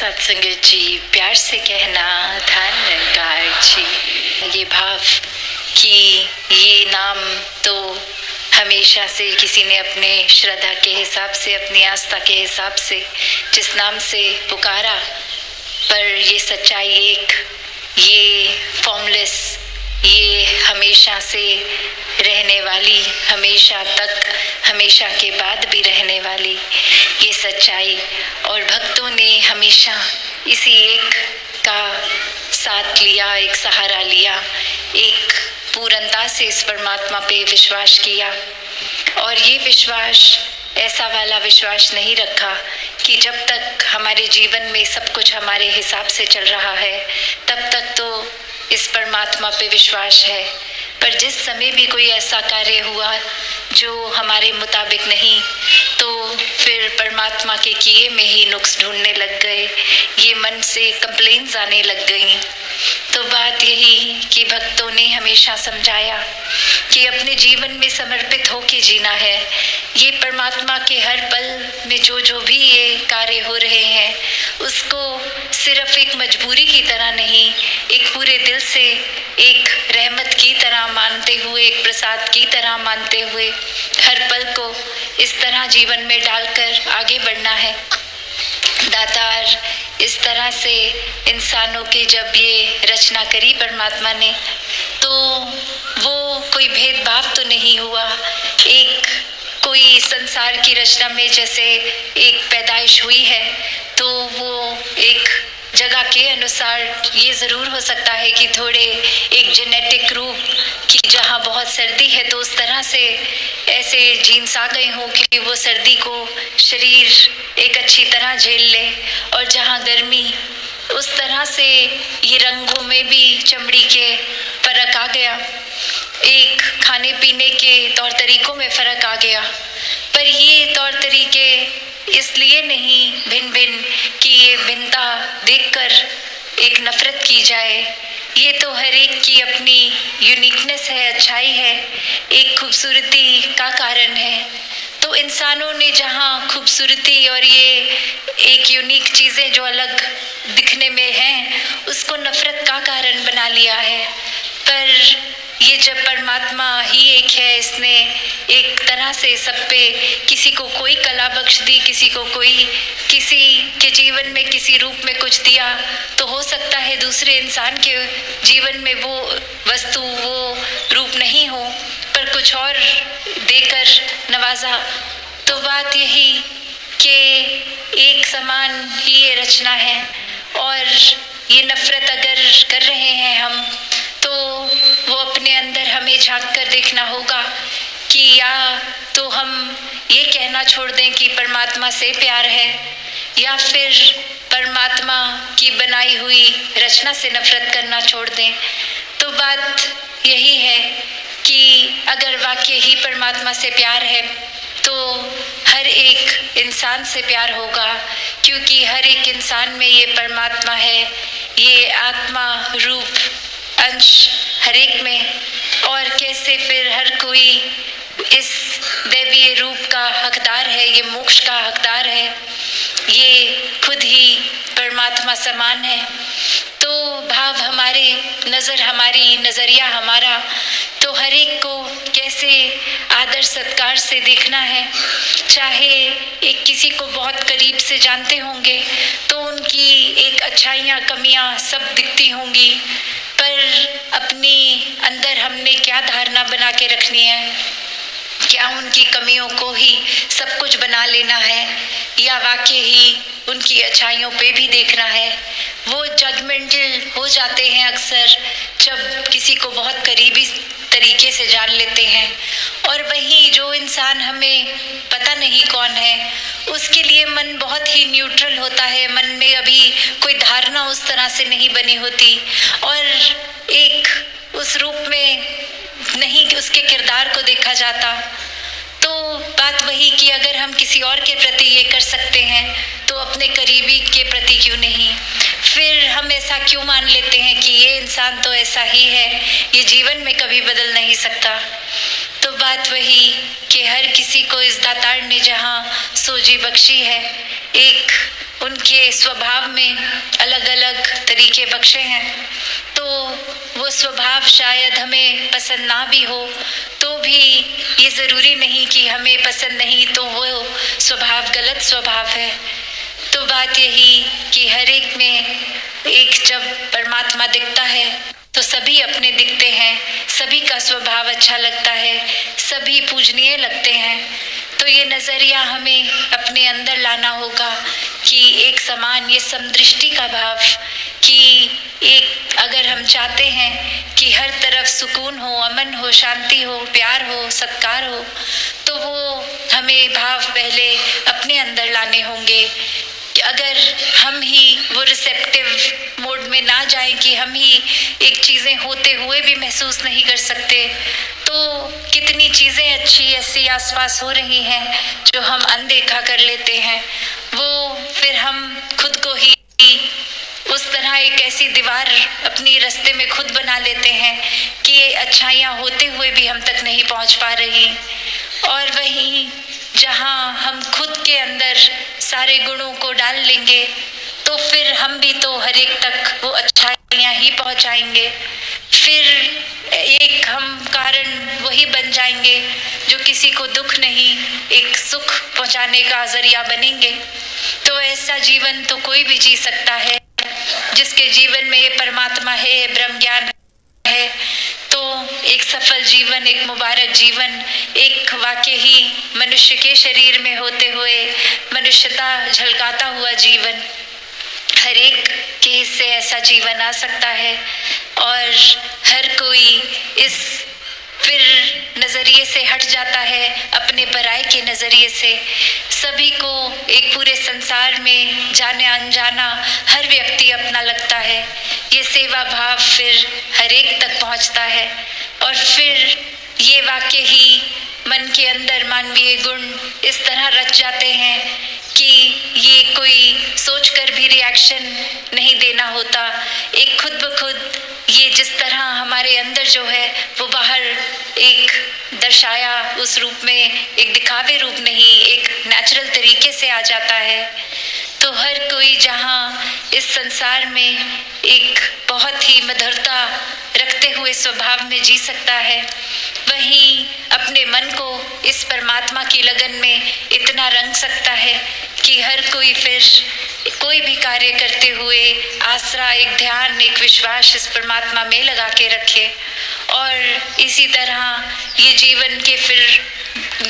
सत्संगत जी, प्यार से कहना धन्यकार जी। ये भाव कि ये नाम तो हमेशा से किसी ने अपने श्रद्धा के हिसाब से, अपनी आस्था के हिसाब से जिस नाम से पुकारा, पर ये सच्चाई एक, ये फॉर्मलेस, ये हमेशा से रहने वाली, हमेशा तक, हमेशा के बाद भी रहने वाली ये सच्चाई। और भक्तों ने हमेशा इसी एक का साथ लिया, एक सहारा लिया, एक पूर्णता से इस परमात्मा पे विश्वास किया। और ये विश्वास ऐसा वाला विश्वास नहीं रखा कि जब तक हमारे जीवन में सब कुछ हमारे हिसाब से चल रहा है तब तक तो इस परमात्मा पे विश्वास है, पर जिस समय भी कोई ऐसा कार्य हुआ जो हमारे मुताबिक नहीं, तो फिर परमात्मा के किए में ही नुक्स ढूंढने लग गए, ये मन से कंप्लेंट्स आने लग गई। तो बात यही कि भक्तों ने हमेशा समझाया कि अपने जीवन में समर्पित होके जीना है। ये परमात्मा के हर पल में जो जो भी ये कार्य हो रहे हैं उसको सिर्फ एक मजबूरी की तरह नहीं, एक पूरे दिल से, एक रहमत की तरह मानते हुए, एक प्रसाद की तरह मानते हुए हर पल को इस तरह जीवन में डालकर आगे बढ़ना है। दातार इस तरह से इंसानों की जब ये रचना करी परमात्मा ने, तो वो कोई भेदभाव तो नहीं हुआ। एक कोई संसार की रचना में जैसे एक पैदाइश हुई है तो वो एक जगह के अनुसार ये ज़रूर हो सकता है कि थोड़े एक जेनेटिक रूप की जहाँ बहुत सर्दी है तो उस तरह से ऐसे जीन्स आ गए हों कि वो सर्दी को शरीर एक अच्छी तरह झेल ले, और जहाँ गर्मी उस तरह से ये रंगों में भी चमड़ी के फर्क आ गया, एक खाने पीने के तौर तरीकों में फ़र्क आ गया। पर ये तौर तरीके इसलिए नहीं भिन्न भिन्न कि ये भिन्नता देखकर एक नफरत की जाए। ये तो हर एक की अपनी यूनिकनेस है, अच्छाई है, एक खूबसूरती का कारण है। तो इंसानों ने जहाँ खूबसूरती और ये एक यूनिक चीज़ें जो अलग दिखने में हैं उसको नफरत का कारण बना लिया है। पर ये जब परमात्मा ही एक है, इसने एक तरह से सब पे किसी को कोई कला बख्श दी, किसी को कोई किसी के जीवन में किसी रूप में कुछ दिया, तो हो सकता है दूसरे इंसान के जीवन में वो वस्तु, वो रूप नहीं हो, पर कुछ और देकर नवाजा। तो बात यही कि एक समान ही ये रचना है, और ये नफरत अगर कर रहे हैं हम तो वो अपने अंदर हमें झांक कर देखना होगा कि या तो हम ये कहना छोड़ दें कि परमात्मा से प्यार है, या फिर परमात्मा की बनाई हुई रचना से नफरत करना छोड़ दें। तो बात यही है कि अगर वाकई ही परमात्मा से प्यार है तो हर एक इंसान से प्यार होगा, क्योंकि हर एक इंसान में ये परमात्मा है, ये आत्मा रूप अंश हर एक में। और कैसे फिर हर कोई इस दैवीय रूप का हकदार है, ये मोक्ष का हकदार है, ये खुद ही परमात्मा समान है। तो भाव हमारे, नज़र हमारी, नज़रिया हमारा, तो हर एक को कैसे आदर सत्कार से देखना है। चाहे एक किसी को बहुत करीब से जानते होंगे तो उनकी एक अच्छाइयाँ, कमियाँ सब दिखती होंगी, पर अपनी अंदर हमने क्या धारणा बना के रखनी है, क्या उनकी कमियों को ही सब कुछ बना लेना है, या वाकई ही उनकी अच्छाइयों पे भी देखना है। वो जजमेंटल हो जाते हैं अक्सर जब किसी को बहुत करीबी तरीके से जान लेते हैं, और वहीं जो इंसान हमें पता नहीं कौन है उसके लिए मन बहुत ही न्यूट्रल होता है, मन में अभी कोई धारणा उस तरह से नहीं बनी होती, और एक उस रूप में नहीं उसके किरदार को देखा जाता। तो बात वही कि अगर हम किसी और के प्रति ये कर सकते हैं तो अपने करीबी के प्रति क्यों नहीं। फिर हम ऐसा क्यों मान लेते हैं कि ये इंसान तो ऐसा ही है, ये जीवन में कभी बदल नहीं सकता। तो बात वही कि हर किसी को इस दातार ने जहाँ सोजी बख्शी है, एक उनके स्वभाव में अलग अलग तरीके बख्शे हैं, तो वो स्वभाव शायद हमें पसंद ना भी हो, तो भी ये ज़रूरी नहीं कि हमें पसंद नहीं तो वो स्वभाव गलत स्वभाव है। तो बात यही कि हर एक में एक जब परमात्मा दिखता है तो सभी अपने दिखते हैं, सभी का स्वभाव अच्छा लगता है, सभी पूजनीय लगते हैं। तो ये नज़रिया हमें अपने अंदर लाना होगा कि एक समान, ये समदृष्टि का भाव, कि एक अगर हम चाहते हैं कि हर तरफ सुकून हो, अमन हो, शांति हो, प्यार हो, सत्कार हो, तो वो हमें भाव पहले अपने अंदर लाने होंगे। कि अगर हम ही वो रिसेप्टिव मोड में ना जाएं कि हम ही एक चीज़ें होते हुए भी महसूस नहीं कर सकते, तो कितनी चीज़ें अच्छी ऐसी आसपास हो रही हैं जो हम अनदेखा कर लेते हैं। वो फिर हम खुद को ही उस तरह एक ऐसी दीवार अपनी रास्ते में खुद बना लेते हैं कि अच्छाइयाँ होते हुए भी हम तक नहीं पहुँच पा रही। और वहीं जहाँ हम खुद के अंदर सारे गुणों को डाल लेंगे तो फिर हम भी तो हर एक तक वो अच्छाइयाँ ही पहुँचाएंगे। फिर एक हम कारण वही बन जाएंगे जो किसी को दुख नहीं, एक सुख पहुँचाने का जरिया बनेंगे। तो ऐसा जीवन तो कोई भी जी सकता है जिसके जीवन में ये परमात्मा है, ये ब्रह्म ज्ञान है। तो एक सफल जीवन, एक मुबारक जीवन, एक वाकई ही मनुष्य के शरीर में होते हुए मनुष्यता झलकाता हुआ जीवन, हर एक के हिस्से ऐसा जीवन आ सकता है। और हर कोई इस फिर नज़रिए से हट जाता है, अपने पराये के नज़रिए से। सभी को एक पूरे संसार में जाने अनजाना हर व्यक्ति अपना लगता है। ये सेवा भाव फिर हर एक तक पहुंचता है और फिर ये वाकई ही मन के अंदर मानवीय गुण इस तरह रच जाते हैं कि ये कोई सोचकर भी रिएक्शन नहीं देना होता। एक खुद ब खुद ये जिस तरह हमारे अंदर जो है वो बाहर एक दर्शाया उस रूप में, एक दिखावे रूप नहीं, एक नेचुरल तरीके से आ जाता है। तो हर कोई जहाँ इस संसार में एक बहुत ही मधुरता रखते हुए स्वभाव में जी सकता है, वहीं अपने मन को इस परमात्मा की लगन में इतना रंग सकता है कि हर कोई फिर कोई भी कार्य करते हुए आसरा, एक ध्यान, एक विश्वास इस परमात्मा में लगा के रखे। और इसी तरह ये जीवन के फिर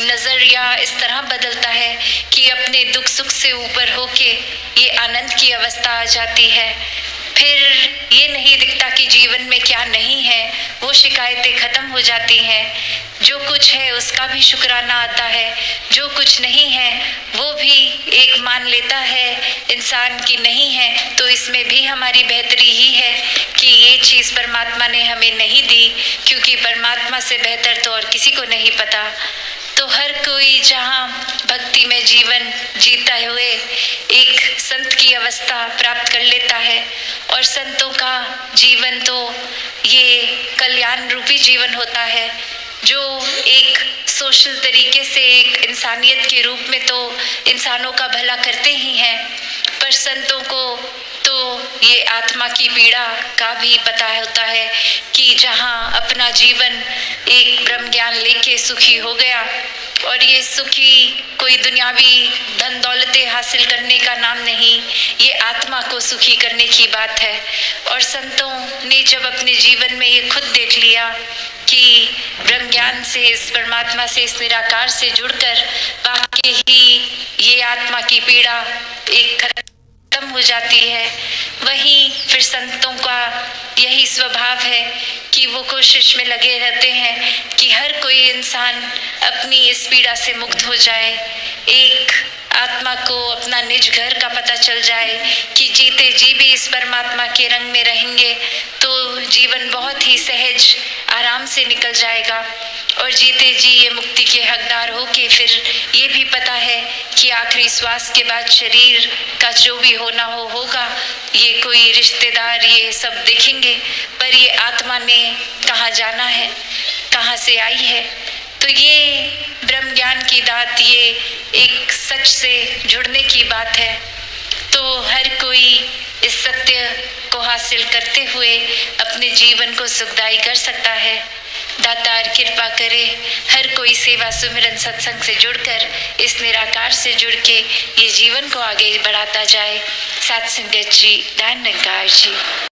नज़रिया इस तरह बदलता है कि अपने दुख सुख से ऊपर होके ये आनंद की अवस्था आ जाती है। फिर ये नहीं दिखता कि जीवन में क्या नहीं है, वो शिकायतें ख़त्म हो जाती हैं। जो कुछ है उसका भी शुक्राना आता है, जो कुछ नहीं है वो भी एक मान लेता है इंसान की नहीं है, तो इसमें भी हमारी बेहतरी ही है कि ये चीज़ परमात्मा ने हमें नहीं दी, क्योंकि परमात्मा से बेहतर तो और किसी को नहीं पता। तो हर कोई जहाँ भक्ति में जीवन जीता हुए एक संत की अवस्था प्राप्त कर लेता है। और संतों का जीवन तो ये कल्याण रूपी जीवन होता है, जो एक सोशल तरीके से एक इंसानियत के रूप में तो इंसानों का भला करते ही हैं, पर संतों को तो ये आत्मा की पीड़ा का भी पता होता है कि जहाँ अपना जीवन एक ब्रह्म ज्ञान लेके सुखी हो गया, और ये सुखी कोई दुनियावी धन दौलतें हासिल करने का नाम नहीं, ये आत्मा को सुखी करने की बात है। और संतों ने जब अपने जीवन में ये खुद देख लिया कि ब्रह्म ज्ञान से, इस परमात्मा से, इस निराकार से जुड़कर वाकई ही ये आत्मा की पीड़ा एक खत्म हो जाती है, वहीं फिर संतों का यही स्वभाव है कि वो कोशिश में लगे रहते हैं कि हर कोई इंसान अपनी इस पीड़ा से मुक्त हो जाए, एक आत्मा को अपना निज घर का पता चल जाए कि जीते जी भी इस परमात्मा के रंग में रहेंगे तो जीवन बहुत ही सहज आराम से निकल जाएगा। और जीते जी ये मुक्ति के हकदार हो के फिर ये भी पता है कि आखिरी श्वास के बाद शरीर का जो भी होना हो होगा, ये कोई रिश्तेदार ये सब देखेंगे, पर ये आत्मा ने कहाँ जाना है, कहाँ से आई है। तो ये ब्रह्म ज्ञान की दात, ये एक सच से जुड़ने की बात है। तो हर कोई इस सत्य को हासिल करते हुए अपने जीवन को सुखदायी कर सकता है। दातार कृपा करे हर कोई सेवा सुमिरन सत्संग से जुड़कर इस निराकार से जुड़ के ये जीवन को आगे बढ़ाता जाए। सत्संगत जी, धन निरंकार जी।